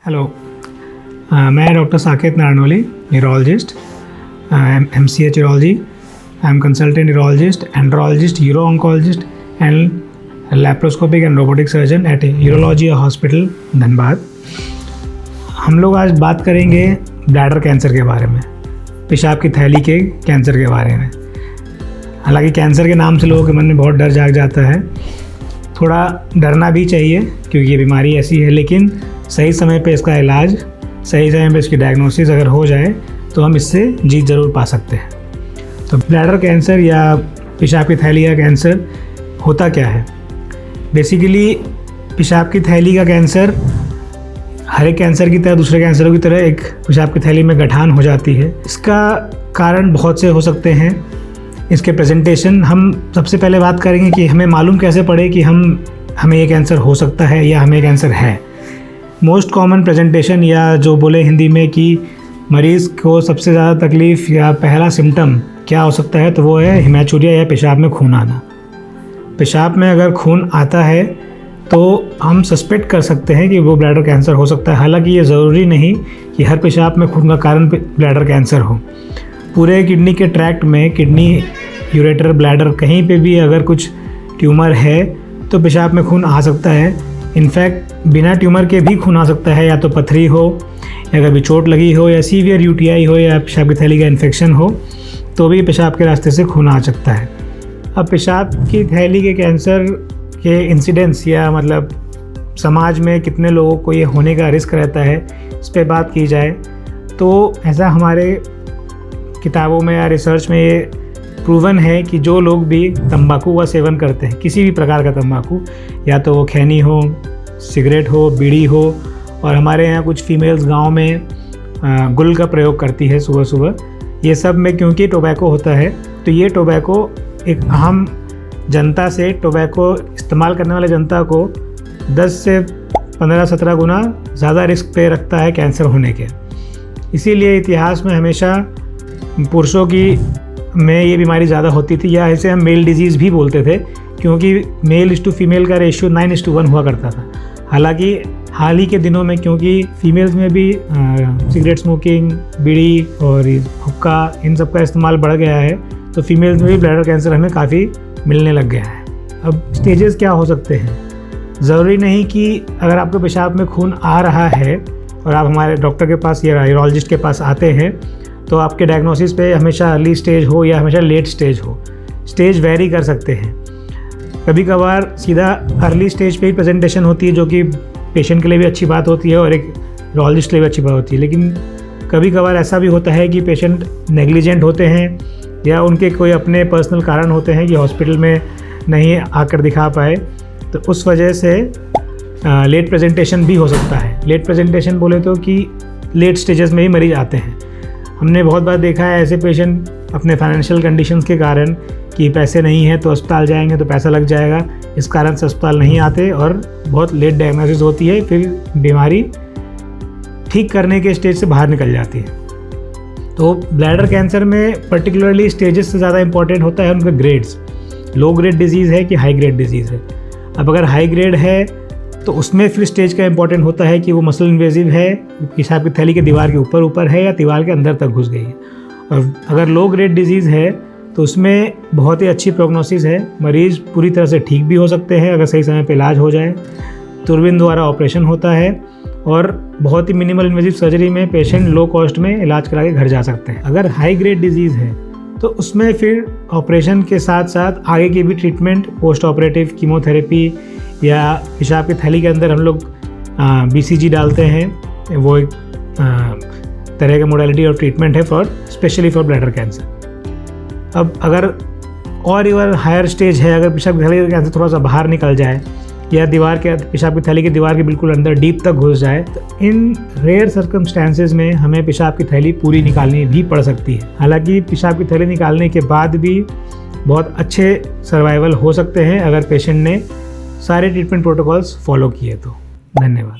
Hello, मैं doctor Saket Narnoli, neurologist, MCH urology. I am consultant neurologist, andrologist, uro oncologist and laparoscopic and robotic surgeon at urology hospital Dhanbad. हम लोग आज बात करेंगे bladder cancer के बारे में, पेशाब की थैली के कैंसर के बारे में। हालांकि कैंसर के नाम से लोगों के मन में बहुत डर जाग जाता है, थोड़ा डरना भी चाहिए क्योंकि ये बीमारी ऐसी है, लेकिन सही समय पे इसका इलाज, सही समय पे इसकी डायग्नोसिस अगर हो जाए तो हम इससे जीत ज़रूर पा सकते हैं। तो ब्लैडर कैंसर या पेशाब की थैली का कैंसर होता क्या है? बेसिकली पेशाब की थैली का कैंसर हर एक कैंसर की तरह, दूसरे कैंसरों की तरह एक पेशाब की थैली में गठान हो जाती है। इसका कारण बहुत से हो सकते हैं। इसके प्रेजेंटेशन, हम सबसे पहले बात करेंगे कि हमें मालूम कैसे पड़े कि हमें ये कैंसर हो सकता है या हमें कैंसर है। मोस्ट कॉमन प्रेजेंटेशन, या जो बोले हिंदी में कि मरीज़ को सबसे ज़्यादा तकलीफ़ या पहला सिम्टम क्या हो सकता है, तो वो है हेमाचूरिया या पेशाब में खून आना। पेशाब में अगर खून आता है तो हम सस्पेक्ट कर सकते हैं कि वो ब्लैडर कैंसर हो सकता है। हालांकि ये ज़रूरी नहीं कि हर पेशाब में खून का कारण ब्लैडर कैंसर हो। पूरे किडनी के ट्रैक्ट में, किडनी, यूरेटर, ब्लैडर, कहीं पे भी अगर कुछ ट्यूमर है तो पेशाब में खून आ सकता है। इनफैक्ट बिना ट्यूमर के भी खून आ सकता है, या तो पथरी हो, या कभी चोट लगी हो, या सीवियर UTI हो, या पेशाब की थैली का इन्फेक्शन हो, तो भी पेशाब के रास्ते से खून आ सकता है। अब पेशाब की थैली के कैंसर के इंसिडेंस, या मतलब समाज में कितने लोगों को ये होने का रिस्क रहता है, इस पर बात की जाए तो ऐसा हमारे किताबों में या रिसर्च में ये प्रूवन है कि जो लोग भी तंबाकू का सेवन करते हैं, किसी भी प्रकार का तंबाकू, या तो वो खैनी हो, सिगरेट हो, बीड़ी हो, और हमारे यहाँ कुछ फीमेल्स गांव में गुल का प्रयोग करती है सुबह सुबह, ये सब में क्योंकि टोबैको होता है, तो ये टोबैको एक आम जनता से, टोबैको इस्तेमाल करने वाले जनता को 10 से 15-17 गुना ज़्यादा रिस्क पे रखता है कैंसर होने के। इसीलिए इतिहास में हमेशा पुरुषों की में ये बीमारी ज़्यादा होती थी, या इसे हम मेल डिजीज़ भी बोलते थे, क्योंकि मेल इस टू फीमेल का रेशियो 9:1 हुआ करता था। हालांकि हाल ही के दिनों में क्योंकि फीमेल्स में भी सिगरेट स्मोकिंग, बीड़ी और हुक्का, इन सब का इस्तेमाल बढ़ गया है, तो फीमेल्स में भी ब्लैडर कैंसर हमें काफ़ी मिलने लग गया है। अब स्टेजेस क्या हो सकते हैं? ज़रूरी नहीं कि अगर आपके पेशाब में खून आ रहा है और आप हमारे डॉक्टर के पास या यूरोलॉजिस्ट के पास आते हैं तो आपके डायग्नोसिस पे हमेशा अर्ली स्टेज हो या हमेशा लेट स्टेज हो। स्टेज वेरी कर सकते हैं। कभी कभार सीधा अर्ली स्टेज पे ही प्रेजेंटेशन होती है, जो कि पेशेंट के लिए भी अच्छी बात होती है और एक यूरोलॉजिस्ट के लिए भी अच्छी बात होती है। लेकिन कभी कभार ऐसा भी होता है कि पेशेंट नेग्लिजेंट होते हैं, या उनके कोई अपने पर्सनल कारण होते हैं कि हॉस्पिटल में नहीं आकर दिखा पाए, तो उस वजह से लेट प्रेजेंटेशन भी हो सकता है। लेट प्रेजेंटेशन बोले तो कि लेट स्टेजेस में ही मरीज आते हैं। हमने बहुत बार देखा है ऐसे पेशेंट अपने फाइनेंशियल कंडीशंस के कारण कि पैसे नहीं है तो अस्पताल जाएंगे तो पैसा लग जाएगा, इस कारण से अस्पताल नहीं आते और बहुत लेट डायग्नोसिस होती है, फिर बीमारी ठीक करने के स्टेज से बाहर निकल जाती है। तो ब्लैडर कैंसर में पर्टिकुलरली स्टेजेस से ज़्यादा इंपॉर्टेंट होता है उनके ग्रेड्स। लो ग्रेड डिजीज़ है कि हाई ग्रेड डिजीज़ है। अब अगर हाई ग्रेड है तो उसमें फिर स्टेज का इंपॉर्टेंट होता है कि वो मसल इन्वेजिव है, पेशाब की थैली के दीवार के ऊपर है, या दीवार के अंदर तक घुस गई है। और अगर लो ग्रेड डिजीज़ है तो उसमें बहुत ही अच्छी प्रोग्नोसिस है, मरीज़ पूरी तरह से ठीक भी हो सकते हैं अगर सही समय पे इलाज हो जाए। दूरबीन द्वारा ऑपरेशन होता है और बहुत ही मिनिमल इन्वेजिव सर्जरी में पेशेंट लो कॉस्ट में इलाज करा के घर जा सकते हैं। अगर हाई ग्रेड डिजीज़ है तो उसमें फिर ऑपरेशन के साथ साथ आगे की भी ट्रीटमेंट, पोस्ट ऑपरेटिव कीमोथेरेपी, या पेशाब की थैली के अंदर हम लोग BCG डालते हैं। वो एक तरह का मोडालिटी और ट्रीटमेंट है स्पेशली फॉर ब्लैडर कैंसर। अब अगर और हायर स्टेज है, अगर पेशाब की थैली का कैंसर थोड़ा सा बाहर निकल जाए, या पेशाब की थैली की दीवार के बिल्कुल अंदर डीप तक घुस जाए, तो इन रेयर सर्कमस्टेंसेस में हमें पेशाब की थैली पूरी निकालनी भी पड़ सकती है। हालांकि पेशाब की थैली निकालने के बाद भी बहुत अच्छे सर्वाइवल हो सकते हैं अगर पेशेंट ने सारे ट्रीटमेंट प्रोटोकॉल्स फॉलो किए तो। धन्यवाद।